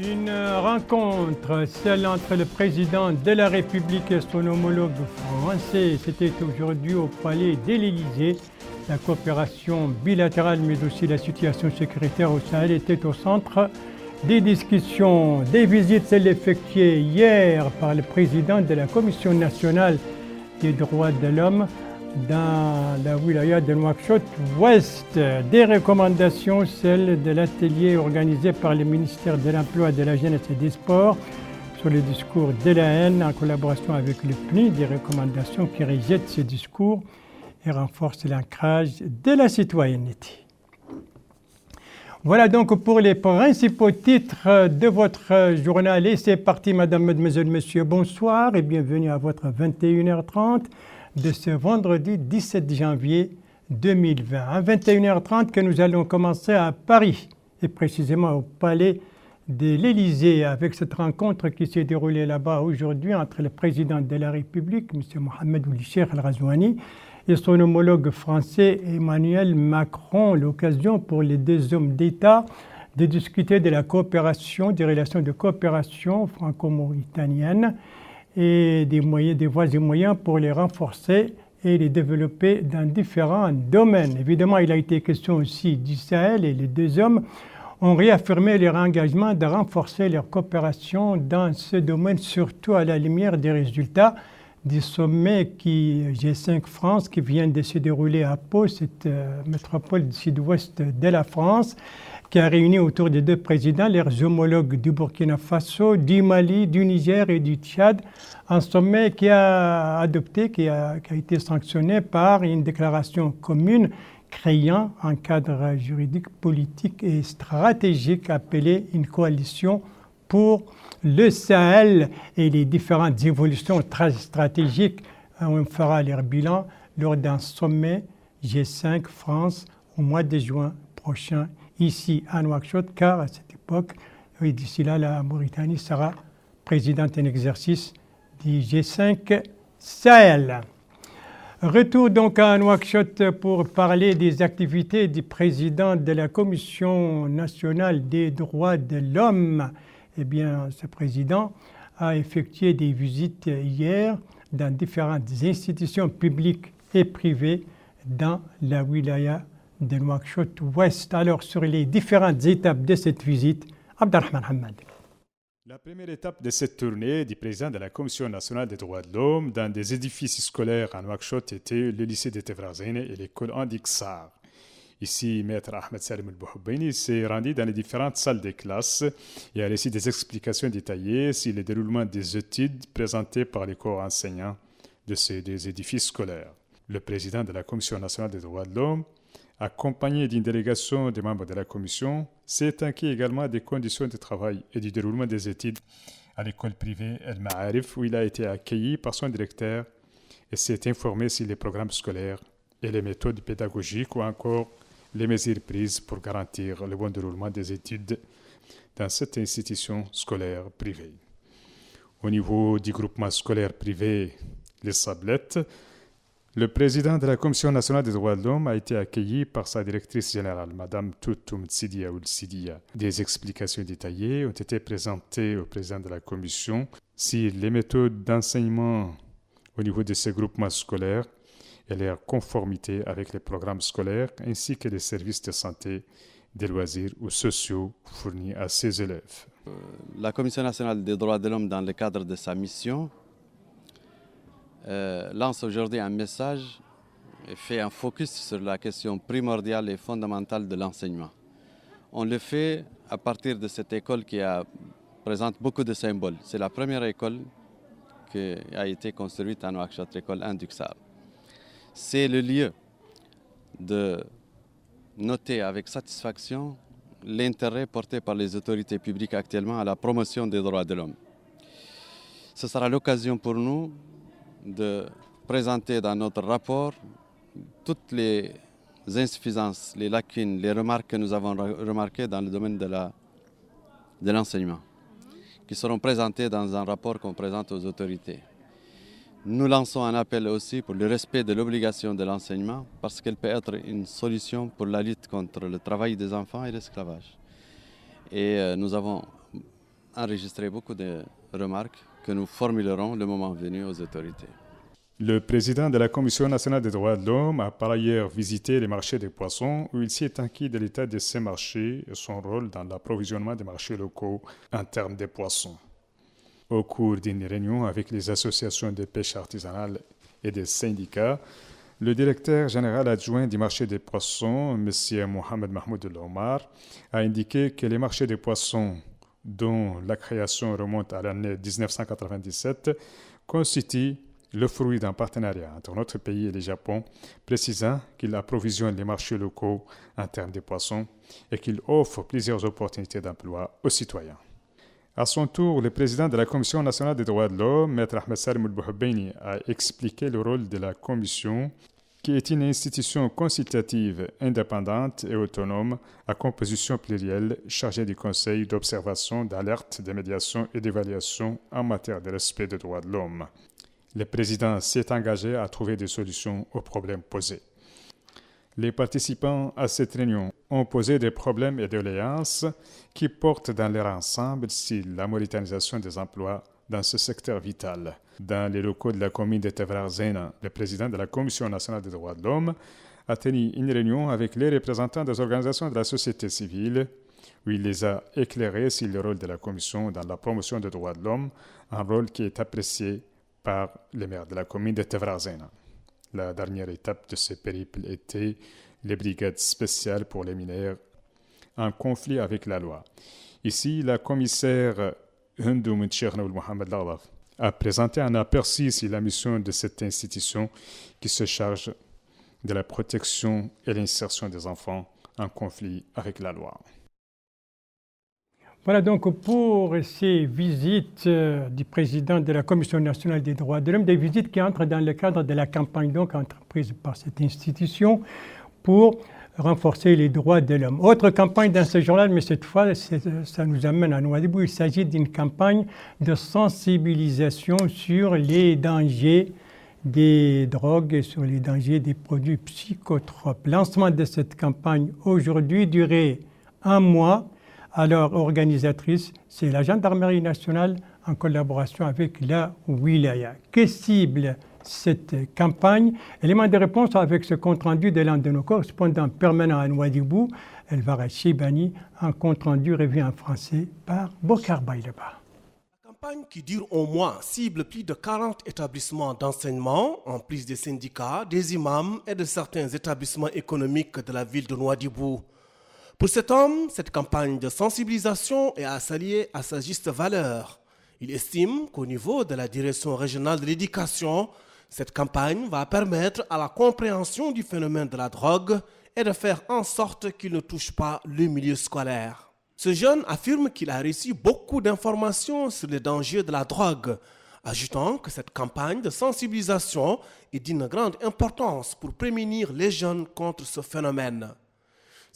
Une rencontre, celle entre le président de la République et son homologue français. C'était aujourd'hui au palais de l'Élysée. La coopération bilatérale, mais aussi la situation sécuritaire au Sahel était au centre des discussions. Des visites, celles effectuées hier par le président de la Commission nationale des droits de l'homme dans la wilaya de Nouakchott-Ouest. Des recommandations, celles de l'atelier organisé par le ministère de l'Emploi, de la Jeunesse et des Sports sur le discours de la haine en collaboration avec le PNI, des recommandations qui rejettent ces discours et renforcent l'ancrage de la citoyenneté. Voilà donc pour les principaux titres de votre journal. Et c'est parti, madame, mademoiselle, monsieur, bonsoir et bienvenue à votre 21h30 de ce vendredi 17 janvier 2020. À 21h30 que nous allons commencer à Paris et précisément au palais de l'Élysée avec cette rencontre qui s'est déroulée là-bas aujourd'hui entre le président de la République, M. Mohamed Ould Cheikh El Ghazouani, et son homologue français Emmanuel Macron. L'occasion pour les deux hommes d'État de discuter de la coopération, des relations de coopération franco-mauritaniennes et des moyens, des voies et moyens pour les renforcer et les développer dans différents domaines. Évidemment, il a été question aussi du Sahel et les deux hommes ont réaffirmé leur engagement de renforcer leur coopération dans ce domaine, surtout à la lumière des résultats du sommet G5 France qui vient de se dérouler à Pau, cette métropole du sud-ouest de la France, qui a réuni autour des deux présidents leurs homologues du Burkina Faso, du Mali, du Niger et du Tchad, un sommet qui a été sanctionné par une déclaration commune créant un cadre juridique, politique et stratégique appelé une coalition pour le Sahel et les différentes évolutions stratégiques. On fera leur bilan lors d'un sommet G5 France au mois de juin prochain ici à Nouakchott, car à cette époque, et d'ici là, la Mauritanie sera présidente en exercice du G5 Sahel. Retour donc à Nouakchott pour parler des activités du président de la Commission nationale des droits de l'homme. Eh bien, ce président a effectué des visites hier dans différentes institutions publiques et privées dans la wilaya de Nouakchott-Ouest. Alors, sur les différentes étapes de cette visite, Abdelrahman Hamad. La première étape de cette tournée du président de la Commission nationale des droits de l'homme dans des édifices scolaires à Nouakchott était le lycée de Tevrazene et l'école Andiksar. Ici, Maître Ahmed Salim El-Bouhoubaini s'est rendu dans les différentes salles de classe et a reçu des explications détaillées sur le déroulement des études présentées par les corps enseignants de ces deux édifices scolaires. Le président de la Commission nationale des droits de l'homme, accompagné d'une délégation des membres de la Commission, s'est inquiet également des conditions de travail et du déroulement des études à l'école privée El Ma'arif, où il a été accueilli par son directeur et s'est informé sur les programmes scolaires et les méthodes pédagogiques ou encore les mesures prises pour garantir le bon déroulement des études dans cette institution scolaire privée. Au niveau du groupement scolaire privé Les Sablettes, le président de la Commission nationale des droits de l'homme a été accueilli par sa directrice générale, Mme Toutoum Tsidia Ould Sidia. Des explications détaillées ont été présentées au président de la Commission sur les méthodes d'enseignement au niveau de ces groupements scolaires et leur conformité avec les programmes scolaires ainsi que les services de santé, des loisirs ou sociaux fournis à ses élèves. La Commission nationale des droits de l'homme, dans le cadre de sa mission, lance aujourd'hui un message et fait un focus sur la question primordiale et fondamentale de l'enseignement. On le fait à partir de cette école qui présente beaucoup de symboles. C'est la première école qui a été construite à Nouakchott, l'école Andiksar. C'est le lieu de noter avec satisfaction l'intérêt porté par les autorités publiques actuellement à la promotion des droits de l'homme. Ce sera l'occasion pour nous de présenter dans notre rapport toutes les insuffisances, les lacunes, les remarques que nous avons remarquées dans le domaine de l'enseignement, qui seront présentées dans un rapport qu'on présente aux autorités. Nous lançons un appel aussi pour le respect de l'obligation de l'enseignement parce qu'elle peut être une solution pour la lutte contre le travail des enfants et l'esclavage. Et nous avons enregistré beaucoup de remarques que nous formulerons le moment venu aux autorités. Le président de la Commission nationale des droits de l'homme a par ailleurs visité les marchés des poissons où il s'est inquiet de l'état de ces marchés et son rôle dans l'approvisionnement des marchés locaux en termes de poissons. Au cours d'une réunion avec les associations de pêche artisanale et des syndicats, le directeur général adjoint du marché des poissons, M. Mohamed Mahmoud El-Omar, a indiqué que les marchés des poissons, dont la création remonte à l'année 1997, constituent le fruit d'un partenariat entre notre pays et le Japon, précisant qu'il approvisionne les marchés locaux en termes de poissons et qu'il offre plusieurs opportunités d'emploi aux citoyens. À son tour, le président de la Commission nationale des droits de l'homme, M. Ahmed Salim El-Bouhbeini, a expliqué le rôle de la Commission, qui est une institution consultative indépendante et autonome à composition plurielle chargée du conseil d'observation, d'alerte, de médiation et d'évaluation en matière de respect des droits de l'homme. Le président s'est engagé à trouver des solutions aux problèmes posés. Les participants à cette réunion ont posé des problèmes et doléances qui portent dans leur ensemble sur la mauritanisation des emplois dans ce secteur vital. Dans les locaux de la commune de Tevrazen, le président de la Commission nationale des droits de l'homme a tenu une réunion avec les représentants des organisations de la société civile où il les a éclairés sur le rôle de la Commission dans la promotion des droits de l'homme, un rôle qui est apprécié par le maire de la commune de Tevrazen. La dernière étape de ce périple était les brigades spéciales pour les mineurs en conflit avec la loi. Ici, la commissaire Hindou Mtchernoul Mohamed Lalaf a présenté un aperçu sur la mission de cette institution qui se charge de la protection et l'insertion des enfants en conflit avec la loi. Voilà donc pour ces visites du président de la Commission nationale des droits de l'homme, des visites qui entrent dans le cadre de la campagne donc entreprise par cette institution pour renforcer les droits de l'homme. Autre campagne dans ce journal, mais cette fois, ça nous amène à Nouadhibou. Il s'agit d'une campagne de sensibilisation sur les dangers des drogues et sur les dangers des produits psychotropes. Lancement de cette campagne aujourd'hui durait 1 mois. Alors, organisatrice, c'est la Gendarmerie nationale en collaboration avec la Wilaya. Que cible cette campagne? Élément de réponse avec ce compte-rendu de l'un de nos correspondants permanents à Nouadhibou, Elvara Chibani, un compte-rendu revu en français par Bokar Baïleba. La campagne qui dure au mois cible plus de 40 établissements d'enseignement, en plus des syndicats, des imams et de certains établissements économiques de la ville de Nouadhibou. Pour cet homme, cette campagne de sensibilisation est à saluer à sa juste valeur. Il estime qu'au niveau de la direction régionale de l'éducation, cette campagne va permettre à la compréhension du phénomène de la drogue et de faire en sorte qu'il ne touche pas le milieu scolaire. Ce jeune affirme qu'il a reçu beaucoup d'informations sur les dangers de la drogue, ajoutant que cette campagne de sensibilisation est d'une grande importance pour prémunir les jeunes contre ce phénomène.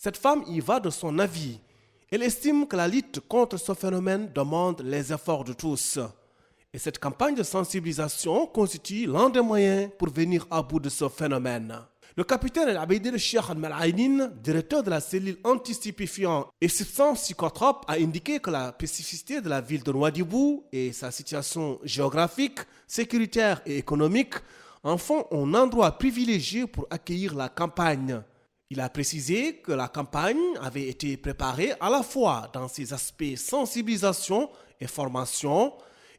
Cette femme y va de son avis. Elle estime que la lutte contre ce phénomène demande les efforts de tous. Et cette campagne de sensibilisation constitue l'un des moyens pour venir à bout de ce phénomène. Le capitaine El-Abeidir Cheikh Al-Malaïnin, directeur de la cellule anti-stupéfiants et substances psychotropes, a indiqué que la spécificité de la ville de Nouadhibou et sa situation géographique, sécuritaire et économique en font un endroit privilégié pour accueillir la campagne. Il a précisé que la campagne avait été préparée à la fois dans ses aspects sensibilisation et formation,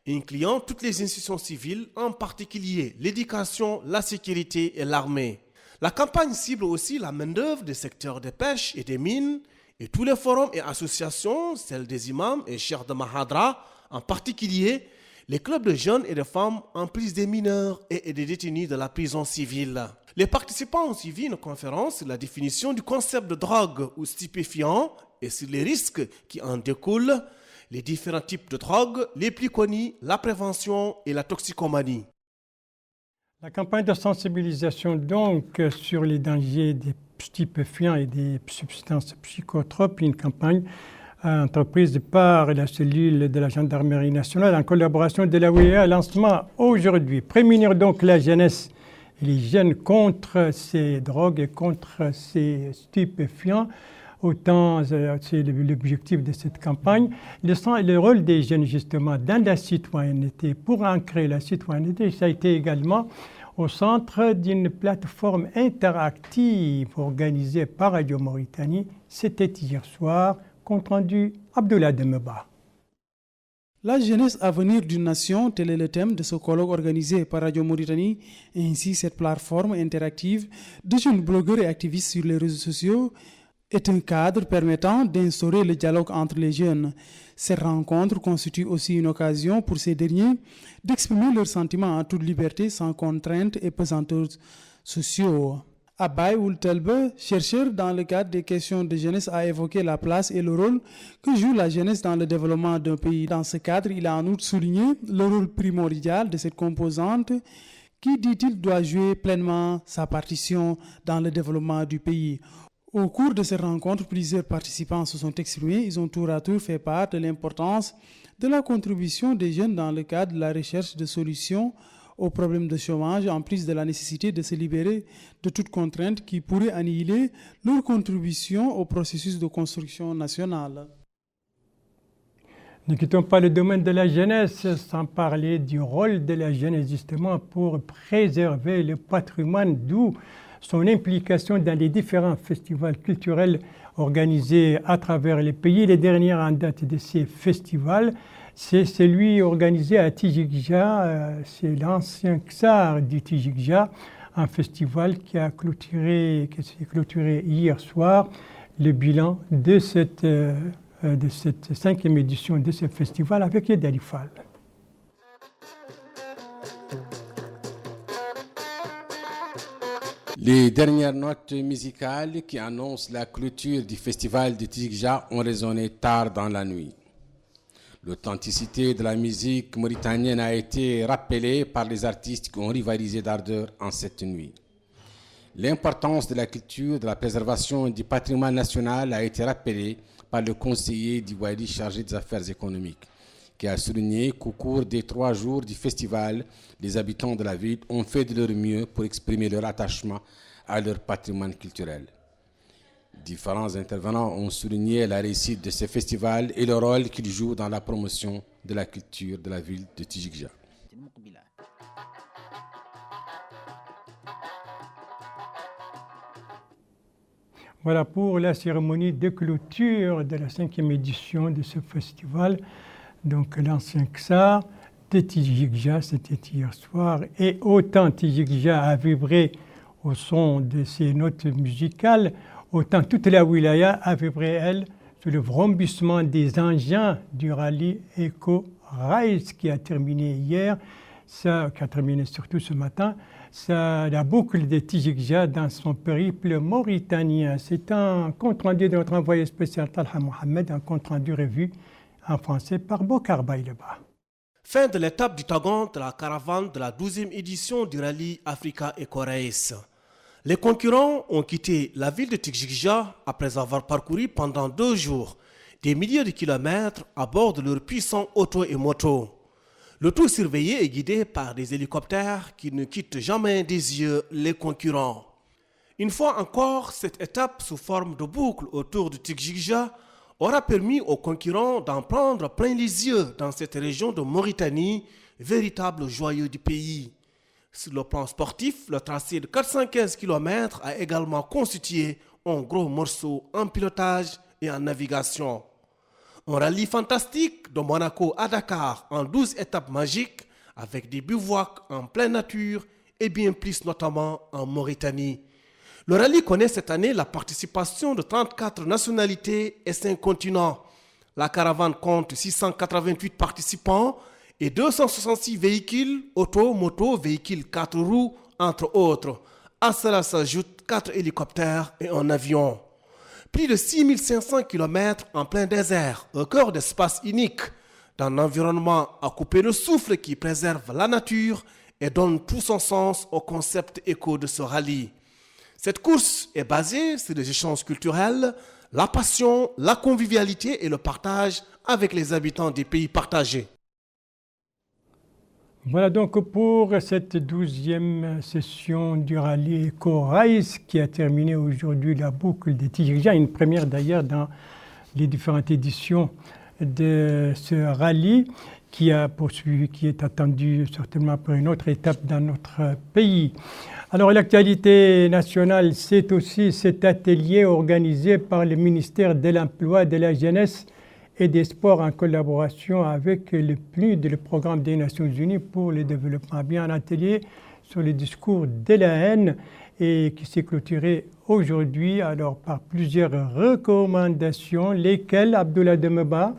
incluant toutes les institutions civiles, en particulier l'éducation, la sécurité et l'armée. La campagne cible aussi la main-d'œuvre des secteurs des pêches et des mines, et tous les forums et associations, celles des imams et cheikhs de Mahadra, en particulier les clubs de jeunes et de femmes, en plus des mineurs et des détenus de la prison civile. Les participants ont suivi une conférence sur la définition du concept de drogue ou stupéfiant et sur les risques qui en découlent, les différents types de drogues, les plus connus, la prévention et la toxicomanie. La campagne de sensibilisation donc sur les dangers des stupéfiants et des substances psychotropes, une campagne entreprise par la cellule de la Gendarmerie nationale en collaboration de la WIA, lancement aujourd'hui. Prémunir donc la jeunesse et les jeunes contre ces drogues et contre ces stupéfiants. Autant, c'est l'objectif de cette campagne. Le rôle des jeunes, justement, dans la citoyenneté, pour ancrer la citoyenneté, ça a été également au centre d'une plateforme interactive organisée par Radio Mauritanie. C'était hier soir, compte rendu Abdoulaye Demeba. La jeunesse à venir d'une nation, tel est le thème de ce colloque organisé par Radio Mauritanie et ainsi cette plateforme interactive de jeunes blogueurs et activistes sur les réseaux sociaux est un cadre permettant d'instaurer le dialogue entre les jeunes. Cette rencontre constitue aussi une occasion pour ces derniers d'exprimer leurs sentiments en toute liberté sans contraintes et pesanteurs sociaux. Abay Oultelbe, chercheur dans le cadre des questions de jeunesse, a évoqué la place et le rôle que joue la jeunesse dans le développement d'un pays. Dans ce cadre, il a en outre souligné le rôle primordial de cette composante qui, dit-il, doit jouer pleinement sa partition dans le développement du pays. Au cours de cette rencontre, plusieurs participants se sont exprimés. Ils ont tour à tour fait part de l'importance de la contribution des jeunes dans le cadre de la recherche de solutions aux problèmes de chômage, en plus de la nécessité de se libérer de toute contrainte qui pourrait annihiler leur contribution au processus de construction nationale. Ne quittons pas le domaine de la jeunesse sans parler du rôle de la jeunesse justement pour préserver le patrimoine, d'où son implication dans les différents festivals culturels organisés à travers les pays. Les derniers en date de ces festivals, c'est celui organisé à Tijikja, c'est l'ancien Ksar du Tijikja, un festival qui s'est clôturé hier soir. Le bilan de cette 5e édition de ce festival avec les Dalifal. Les dernières notes musicales qui annoncent la clôture du festival de Tijikja ont résonné tard dans la nuit. L'authenticité de la musique mauritanienne a été rappelée par les artistes qui ont rivalisé d'ardeur en cette nuit. L'importance de la culture, de la préservation du patrimoine national a été rappelée par le conseiller d'Iwali chargé des affaires économiques, qui a souligné qu'au cours des 3 jours du festival, les habitants de la ville ont fait de leur mieux pour exprimer leur attachement à leur patrimoine culturel. Différents intervenants ont souligné la réussite de ce festival et le rôle qu'il joue dans la promotion de la culture de la ville de Tijikja. Voilà pour la cérémonie de clôture de la 5e édition de ce festival. Donc l'ancien Ksar de Tijikja, c'était hier soir. Et autant Tijikja a vibré au son de ses notes musicales, autant toute la wilaya a vibré, elle, sur le vrombissement des engins du rallye Eco-Rise qui a terminé hier, qui a terminé surtout ce matin. La boucle de Tijikja dans son périple mauritanien. C'est un compte-rendu de notre envoyé spécial Talha Mohamed, un compte-rendu revu en français par Bokar Baïleba. Fin de l'étape du Tagon de la caravane de la 12e édition du rallye Africa Eco-Race. Les concurrents ont quitté la ville de Tijikja après avoir parcouru pendant 2 jours des milliers de kilomètres à bord de leurs puissants autos et motos. Le tout surveillé et guidé par des hélicoptères qui ne quittent jamais des yeux les concurrents. Une fois encore, cette étape sous forme de boucle autour de Tijikja aura permis aux concurrents d'en prendre plein les yeux dans cette région de Mauritanie, véritable joyau du pays. Sur le plan sportif, le tracé de 415 km a également constitué un gros morceau en pilotage et en navigation. Un rallye fantastique de Monaco à Dakar en 12 étapes magiques avec des bivouacs en pleine nature et bien plus notamment en Mauritanie. Le rallye connaît cette année la participation de 34 nationalités et 5 continents. La caravane compte 688 participants et 266 véhicules, auto, moto, véhicules 4 roues, entre autres. À cela s'ajoutent 4 hélicoptères et un avion. Plus de 6500 km en plein désert, un cœur d'espace unique, dans un environnement à couper le souffle qui préserve la nature et donne tout son sens au concept éco de ce rallye. Cette course est basée sur les échanges culturels, la passion, la convivialité et le partage avec les habitants des pays partagés. Voilà donc pour cette 12e session du rallye Eco-Race qui a terminé aujourd'hui la boucle des Tidjara, une première d'ailleurs dans les différentes éditions de ce rallye qui a poursuivi, qui est attendu certainement pour une autre étape dans notre pays. Alors l'actualité nationale, c'est aussi cet atelier organisé par le ministère de l'Emploi, de la Jeunesse et des Sports en collaboration avec le PNUD, le Programme des Nations Unies pour le développement. Bien un atelier sur le discours de la haine et qui s'est clôturé aujourd'hui alors par plusieurs recommandations, lesquelles, Abdoulaye Demeba?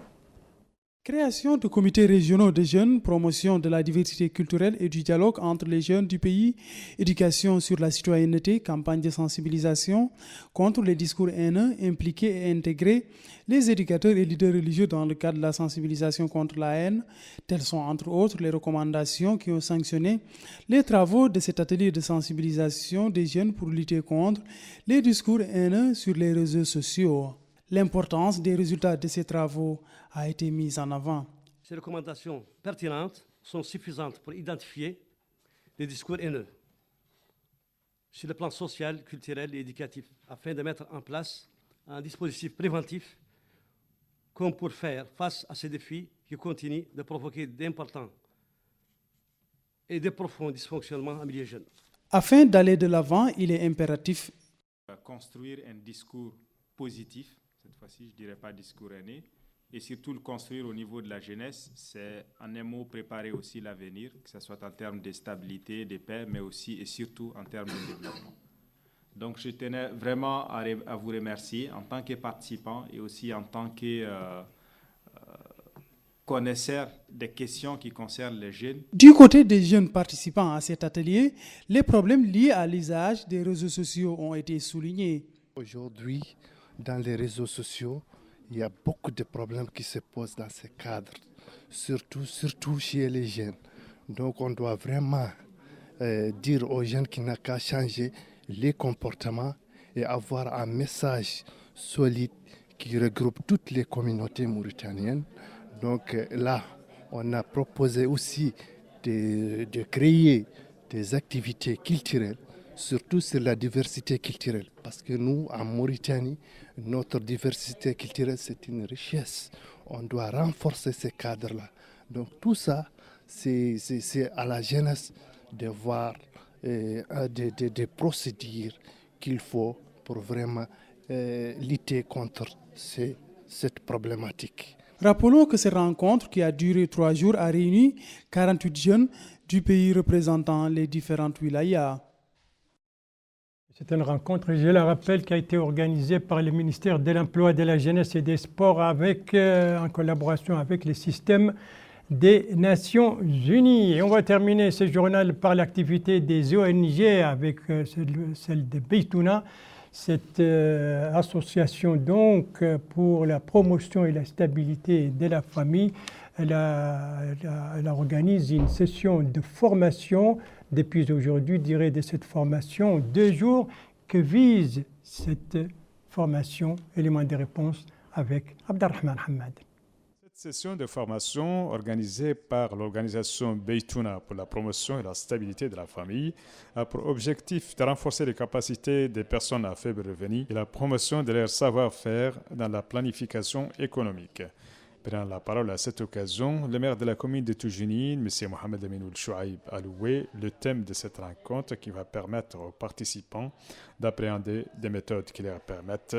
Création de comités régionaux des jeunes, promotion de la diversité culturelle et du dialogue entre les jeunes du pays, éducation sur la citoyenneté, campagne de sensibilisation contre les discours haineux, impliquer et intégrer les éducateurs et leaders religieux dans le cadre de la sensibilisation contre la haine. Telles sont entre autres les recommandations qui ont sanctionné les travaux de cet atelier de sensibilisation des jeunes pour lutter contre les discours haineux sur les réseaux sociaux. L'importance des résultats de ces travaux a été mise en avant. Ces recommandations pertinentes sont suffisantes pour identifier les discours haineux sur le plan social, culturel et éducatif, afin de mettre en place un dispositif préventif comme pour faire face à ces défis qui continuent de provoquer d'importants et de profonds dysfonctionnements en milieu jeune. Afin d'aller de l'avant, il est impératif de construire un discours positif. Cette fois-ci, je ne dirais pas discours haineux, et surtout le construire au niveau de la jeunesse, c'est en un mot préparer aussi l'avenir, que ce soit en termes de stabilité, de paix, mais aussi et surtout en termes de développement. Donc je tenais vraiment à vous remercier en tant que participant et aussi en tant que connaisseur des questions qui concernent les jeunes. Du côté des jeunes participants à cet atelier, les problèmes liés à l'usage des réseaux sociaux ont été soulignés. Aujourd'hui, dans les réseaux sociaux, il y a beaucoup de problèmes qui se posent dans ces cadres, surtout chez les jeunes. Donc on doit vraiment dire aux jeunes qu'ils n'ont qu'à changer les comportements et avoir un message solide qui regroupe toutes les communautés mauritaniennes. Donc là, on a proposé aussi de créer des activités culturelles, surtout sur la diversité culturelle. Parce que nous, en Mauritanie, notre diversité culturelle, c'est une richesse. On doit renforcer ces cadres-là. Donc tout ça, c'est à la jeunesse de voir des procédures qu'il faut pour vraiment lutter contre cette problématique. Rappelons que cette rencontre qui a duré 3 jours a réuni 48 jeunes du pays représentant les différentes wilayas. C'est une rencontre, je la rappelle, qui a été organisée par le ministère de l'Emploi, de la Jeunesse et des Sports en collaboration avec le système des Nations Unies. Et on va terminer ce journal par l'activité des ONG avec celle de Beitouna, cette association donc pour la promotion et la stabilité de la famille. Elle organise une session de formation depuis aujourd'hui, durée de cette formation, 2 jours, que vise cette formation. Élément de réponse avec Abdelrahman Hamad. Cette session de formation organisée par l'organisation Beitouna pour la promotion et la stabilité de la famille a pour objectif de renforcer les capacités des personnes à faible revenu et la promotion de leur savoir-faire dans la planification économique. Prenant la parole à cette occasion, le maire de la commune de Toujinine, M. Mohamed Aminoul Chouaib, a loué le thème de cette rencontre qui va permettre aux participants d'appréhender des méthodes qui leur permettent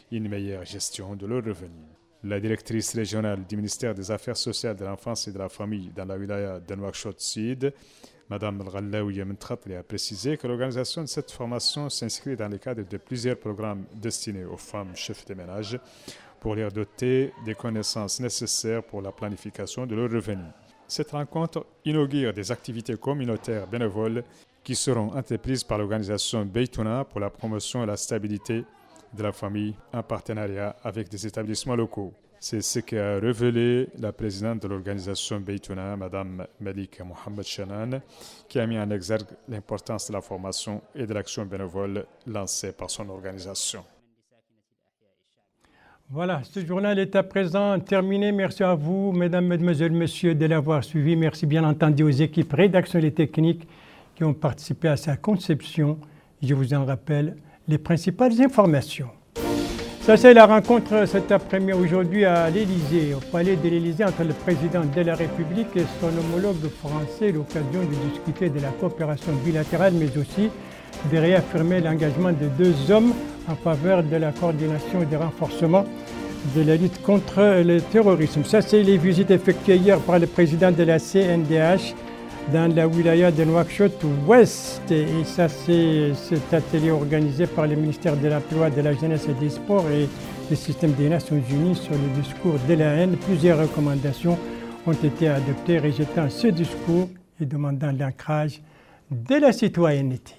une meilleure gestion de leurs revenus. La directrice régionale du ministère des Affaires sociales, de l'enfance et de la famille dans la wilaya de Nouakchott-Sud, Mme Al-Ghallaouia Mentratli, a précisé que l'organisation de cette formation s'inscrit dans le cadre de plusieurs programmes destinés aux femmes chefs de ménage pour leur doter des connaissances nécessaires pour la planification de leurs revenus. Cette rencontre inaugure des activités communautaires bénévoles qui seront entreprises par l'organisation Beitouna pour la promotion et la stabilité de la famille en partenariat avec des établissements locaux. C'est ce qu'a révélé la présidente de l'organisation Beitouna, Mme Malika Mohamed Chanan, qui a mis en exergue l'importance de la formation et de l'action bénévole lancée par son organisation. Voilà, ce journal est à présent terminé. Merci à vous, mesdames, mesdemoiselles, messieurs, de l'avoir suivi. Merci bien entendu aux équipes rédaction et techniques qui ont participé à sa conception. Je vous en rappelle les principales informations. Ça, c'est la rencontre cet après-midi aujourd'hui à l'Élysée, au palais de l'Élysée, entre le président de la République et son homologue français, l'occasion de discuter de la coopération bilatérale, mais aussi de réaffirmer l'engagement de deux hommes en faveur de la coordination et du renforcement de la lutte contre le terrorisme. Ça, c'est les visites effectuées hier par le président de la CNDH dans la wilaya de Nouakchott-Ouest. Et ça, c'est cet atelier organisé par le ministère de l'Emploi, de la Jeunesse et des Sports et le système des Nations Unies sur le discours de la haine. Plusieurs recommandations ont été adoptées, rejetant ce discours et demandant l'ancrage de la citoyenneté.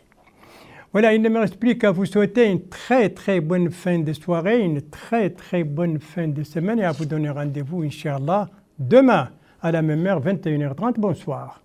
Voilà, il ne me reste plus qu'à vous souhaiter une très bonne fin de soirée, une très bonne fin de semaine et à vous donner rendez-vous, Inch'Allah, demain à la même heure, 21h30. Bonsoir.